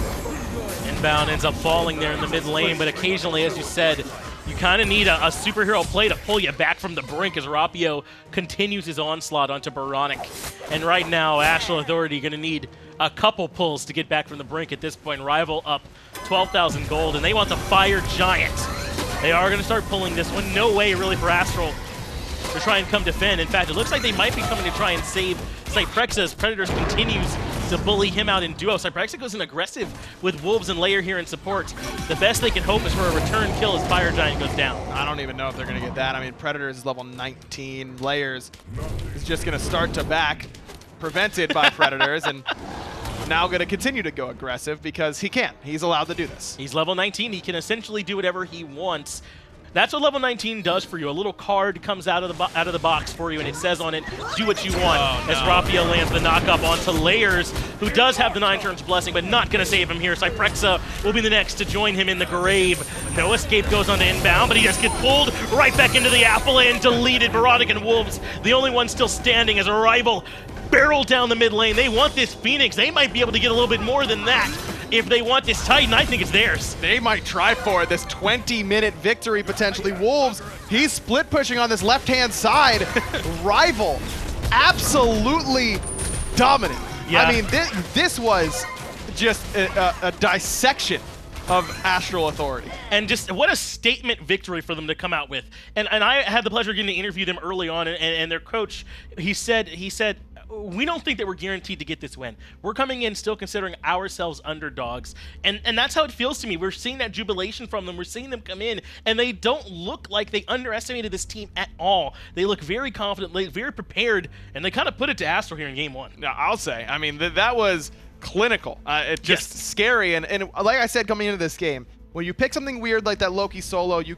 Inbound ends up falling there in the mid lane, but occasionally, as you said, you kind of need a superhero play to pull you back from the brink as Rapio continues his onslaught onto Boronic. And right now, AstralAuthority going to need a couple pulls to get back from the brink at this point. Rival up 12,000 gold, and they want the Fire Giant. They are going to start pulling this one. No way, really, for Astral to try and come defend. In fact, it looks like they might be coming to try and save Cyprexa as Predators continues to bully him out in duo. Cyprexa goes in aggressive with Wolves and Layer here in support. The best they can hope is for a return kill as Fire Giant goes down. I don't even know if they're going to get that. I mean, Predators is level 19. Layers is just going to start to back, prevented by Predators, and now going to continue to go aggressive because he can. He's allowed to do this. He's level 19. He can essentially do whatever he wants. That's what level 19 does for you. A little card comes out of the box for you, and it says on it, do what you want. Oh, no. As Rapio lands the knock-up onto Layers, who does have the 9 turns blessing, but not going to save him here. Cyprexa will be the next to join him in the grave. No Escape goes on to Inbound, but he just gets pulled right back into the apple and deleted. Boronic and Wolves, the only one still standing as a rival, barrel down the mid lane. They want this Phoenix. They might be able to get a little bit more than that. if they want this Titan, I think it's theirs. They might try for it. This 20-minute victory potentially. Wolves, he's split pushing on this left-hand side. RvL, absolutely dominant. Yeah. I mean, this was just a dissection of AstralAuthority. And just what a statement victory for them to come out with. And I had the pleasure of getting to interview them early on, and their coach, he said, we don't think that we're guaranteed to get this win. We're coming in still considering ourselves underdogs. And that's how it feels to me. We're seeing that jubilation from them. We're seeing them come in, and they don't look like they underestimated this team at all. They look very confident, very prepared, and they kind of put it to Astral here in game one. Now, I'll say, I mean, that was clinical. It's just scary. And like I said coming into this game, when you pick something weird like that Loki solo, you're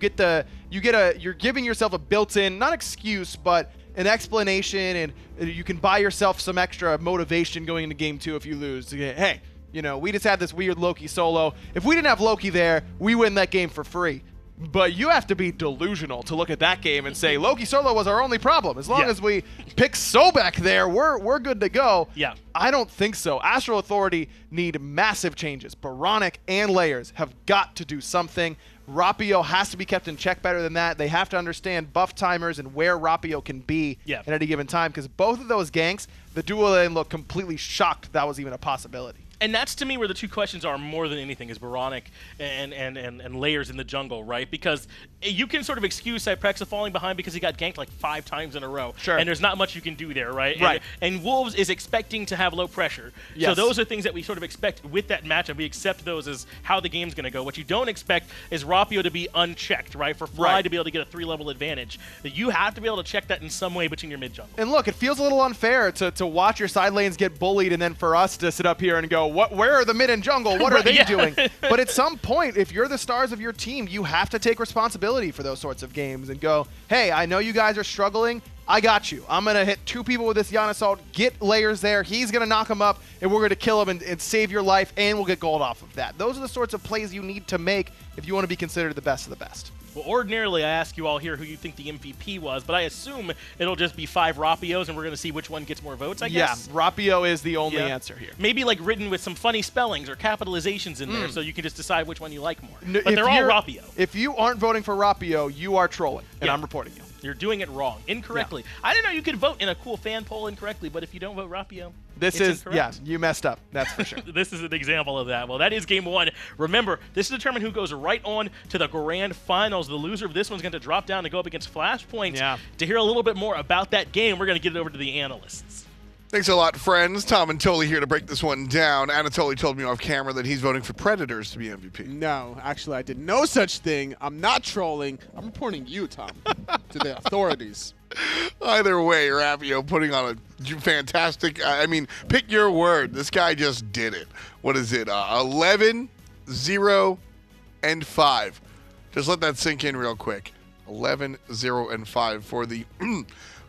giving yourself a built-in, not excuse, but an explanation, and you can buy yourself some extra motivation going into game 2 if you lose. Hey, you know, we just had this weird Loki solo. If we didn't have Loki there, we win that game for free. But you have to be delusional to look at that game and say Loki solo was our only problem. As long as we pick Sobek there, we're good to go. Yeah. I don't think so. AstralAuthority need massive changes. Oboronic and Layers have got to do something. Rapio has to be kept in check better than that. They have to understand buff timers and where Rapio can be at any given time, because both of those ganks, the duo lane looked completely shocked that was even a possibility. And that's, to me, where the two questions are more than anything, is Oboronic and Layers in the jungle, right? Because you can sort of excuse Cyprexa falling behind because he got ganked like 5 times in a row. Sure. And there's not much you can do there, right? Right. And Wolves is expecting to have low pressure. Yes. So those are things that we sort of expect with that matchup. We accept those as how the game's going to go. What you don't expect is Rapio to be unchecked, right? For Fly to be able to get a 3-level advantage. You have to be able to check that in some way between your mid-jungle. And look, it feels a little unfair to watch your side lanes get bullied and then for us to sit up here and go, where are the mid and jungle? What are they doing? But at some point, if you're the stars of your team, you have to take responsibility for those sorts of games and go, hey, I know you guys are struggling. I got you. I'm going to hit 2 people with this DineOhSaw, get Layers there. He's going to knock him up, and we're going to kill him and save your life, and we'll get gold off of that. Those are the sorts of plays you need to make if you want to be considered the best of the best. Well, ordinarily, I ask you all here who you think the MVP was, but I assume it'll just be 5 Rapios, and we're going to see which one gets more votes, I guess? Yeah, Rapio is the only answer here. Maybe, like, written with some funny spellings or capitalizations in there, so you can just decide which one you like more. But they're all Rapio. If you aren't voting for Rapio, you are trolling, and I'm reporting you. You're doing it wrong, incorrectly. I didn't know you could vote in a cool fan poll incorrectly, but if you don't vote Rapio, it's incorrect. You messed up. That's for sure. This is an example of that. Well, that is game 1. Remember, this is determine who goes right on to the grand finals. The loser of this one's going to drop down to go up against Flashpoint. To hear a little bit more about that game, we're going to get it over to the analysts. Thanks a lot, friends. Tom and Toli here to break this one down. Anatoly told me off camera that he's voting for Predators to be MVP. No, actually, I did no such thing. I'm not trolling. I'm reporting you, Tom, to the authorities. Either way, Rapio putting on a fantastic, I mean, pick your word. This guy just did it. What is it? 11, 0, and 5. Just let that sink in real quick. 11, 0, and 5 for the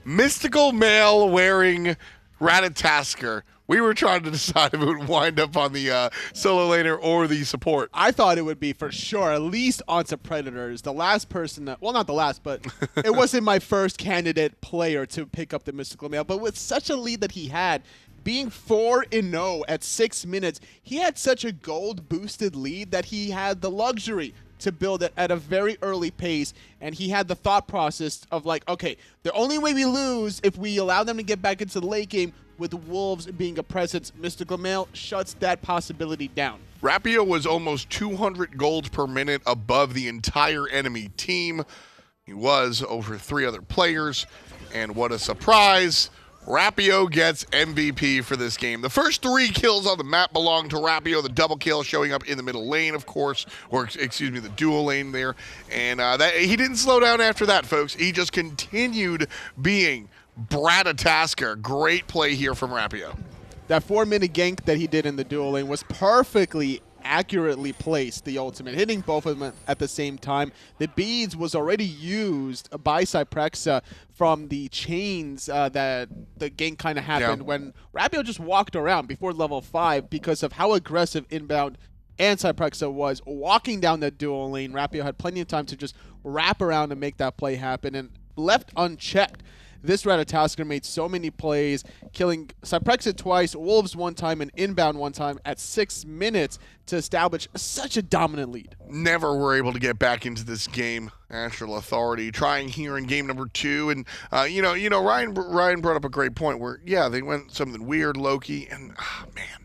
mystical male wearing Ratatasker. We were trying to decide if it would wind up on the solo laner or the support. I thought it would be for sure, at least onto Predators. The last person that, well, not the last, but it wasn't my first candidate player to pick up the Mystical Male. But with such a lead that he had, being 4-0 at 6 minutes, he had such a gold-boosted lead that he had the luxury to build it at a very early pace, and he had the thought process of like, okay, the only way we lose if we allow them to get back into the late game with Wolves being a presence. Mystical Male shuts that possibility down. Rapio was almost 200 gold per minute above the entire enemy team. He was over 3 other players, and what a surprise. Rapio gets MVP for this game. The first 3 kills on the map belong to Rapio. The double kill showing up in the middle lane, of course, or excuse me, the dual lane there. And he didn't slow down after that, folks. He just continued being Bratatasker. Great play here from Rapio. That 4-minute gank that he did in the dual lane was perfectly accurately placed, the ultimate, hitting both of them at the same time. The beads was already used by Cyprexa from the chains that the gank kind of happened when Rapio just walked around before level 5 because of how aggressive Inbound and Cyprexa was walking down that dual lane. Rapio had plenty of time to just wrap around and make that play happen, and left unchecked. this Ratatasker made so many plays, killing Cyprexa twice, Wolves one time, and Inbound one time at 6 minutes to establish such a dominant lead. Never were able to get back into this game. AstralAuthority trying here in game number 2, and Ryan brought up a great point where they went something weird, Loki, and man,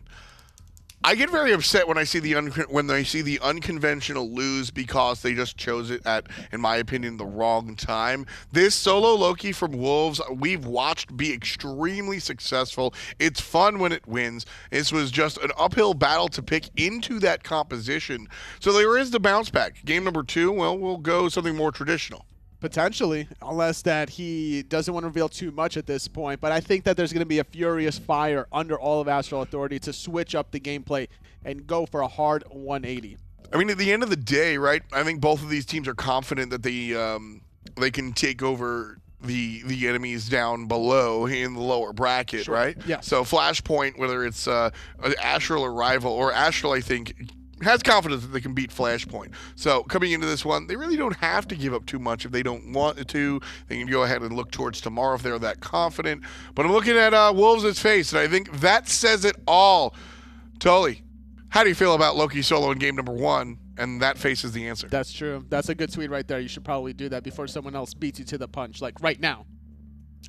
I get very upset when I see the unconventional lose because they just chose it at, in my opinion, the wrong time. This solo Loki from Wolves, we've watched be extremely successful. It's fun when it wins. This was just an uphill battle to pick into that composition. So there is the bounce back. Game number 2, well, we'll go something more traditional. Potentially, unless that he doesn't want to reveal too much at this point. But I think that there's going to be a furious fire under all of AstralAuthority to switch up the gameplay and go for a hard 180. I mean, at the end of the day, right, I think both of these teams are confident that they can take over the enemies down below in the lower bracket, Sure. right? Yeah. So Flashpoint, whether it's Astral or Rival, or Astral, I think, has confidence that they can beat Flashpoint. So coming into this one, they really don't have to give up too much if they don't want to. They can go ahead and look towards tomorrow if they're that confident. But I'm looking at Wolves' face, and I think that says it all. Tully, how do you feel about Loki solo in game number 1? And that face is the answer. That's true. That's a good tweet right there. You should probably do that before someone else beats you to the punch, like right now.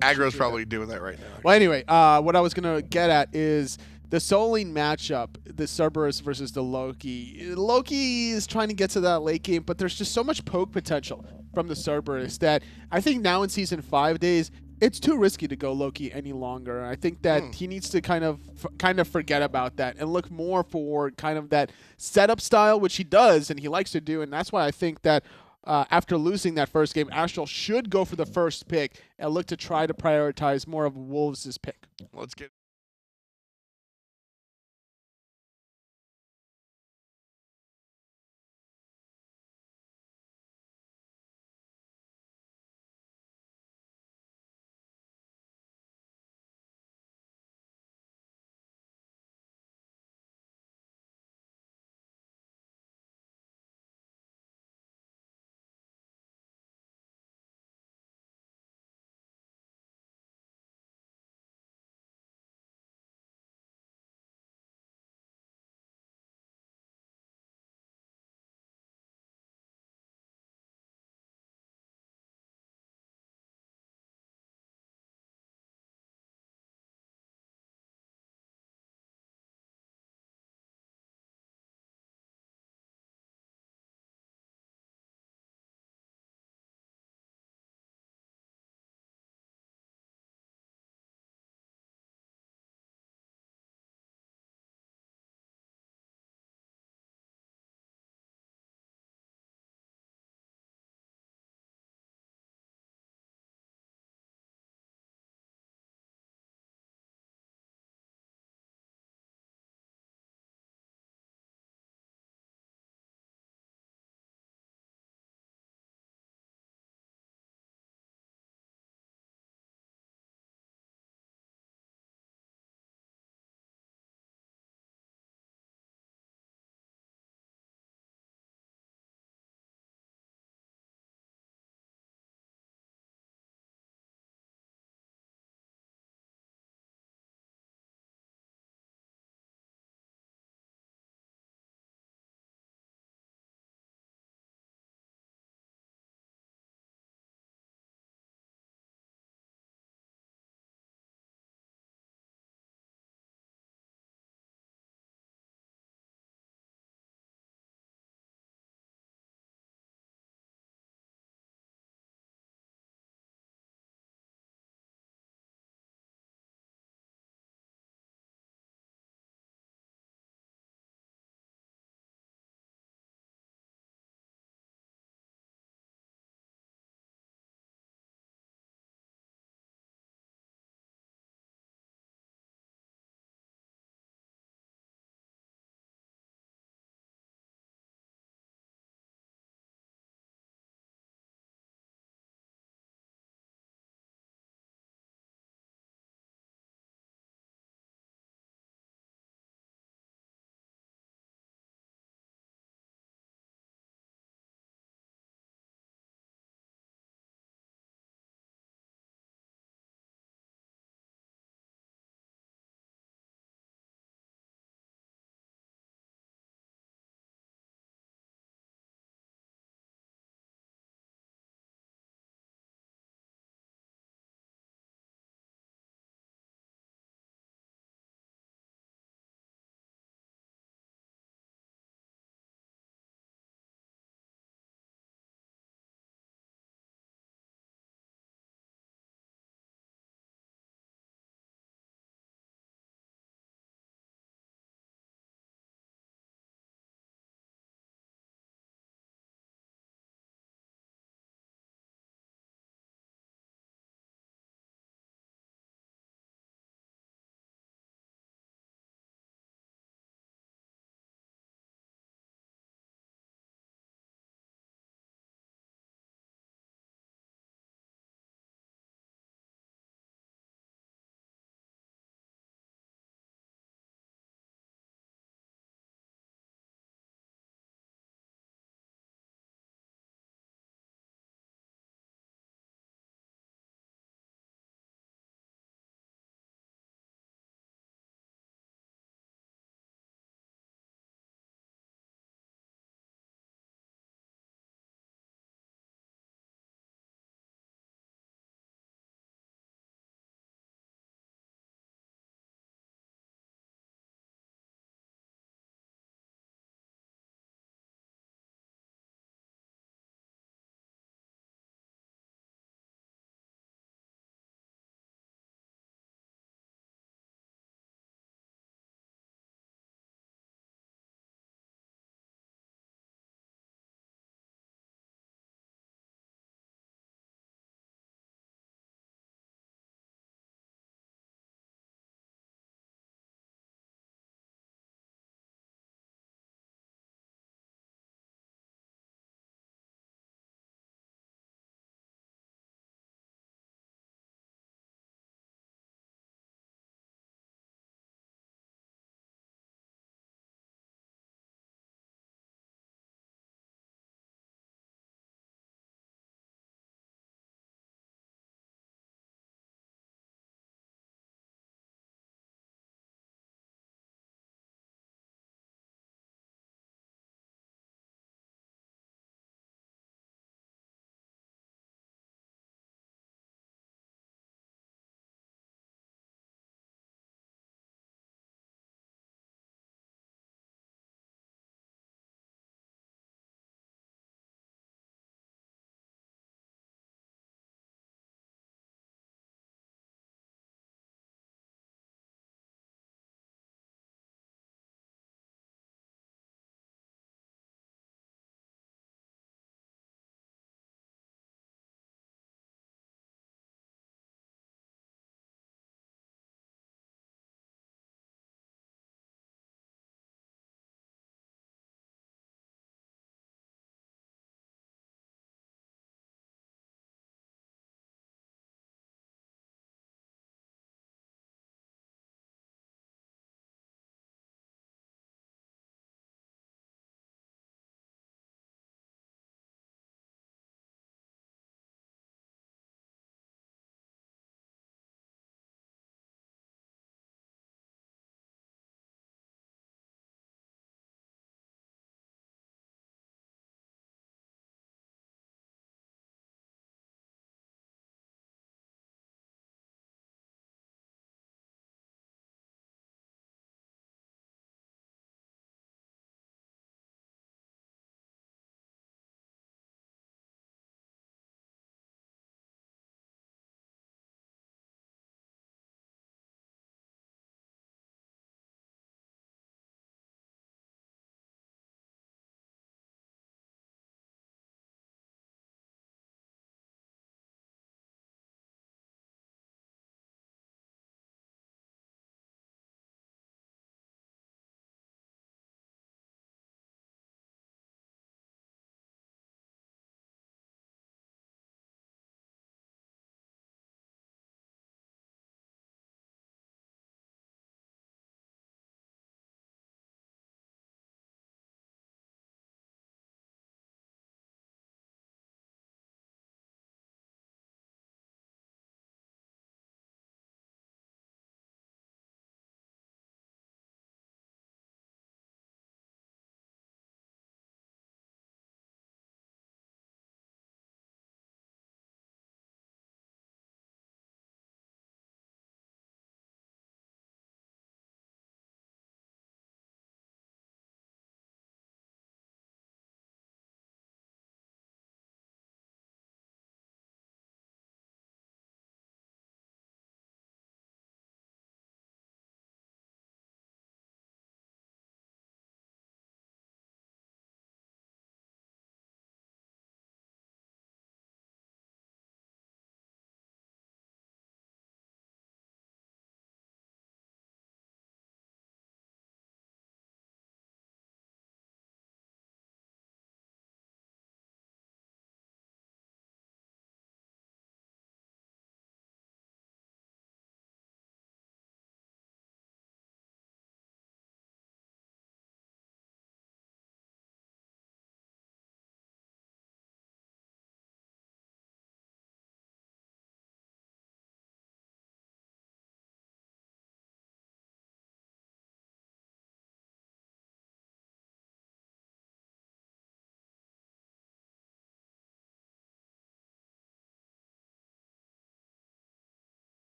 Aggro's probably doing that right now. Well, anyway, what I was going to get at is the Soling matchup, the Cerberus versus the Loki. Loki is trying to get to that late game, but there's just so much poke potential from the Cerberus that I think now in Season 5 days, it's too risky to go Loki any longer. I think that he needs to kind of forget about that and look more for kind of that setup style, which he does and he likes to do, and that's why I think that after losing that first game, Astral should go for the first pick and look to try to prioritize more of Wolves' pick. Let's get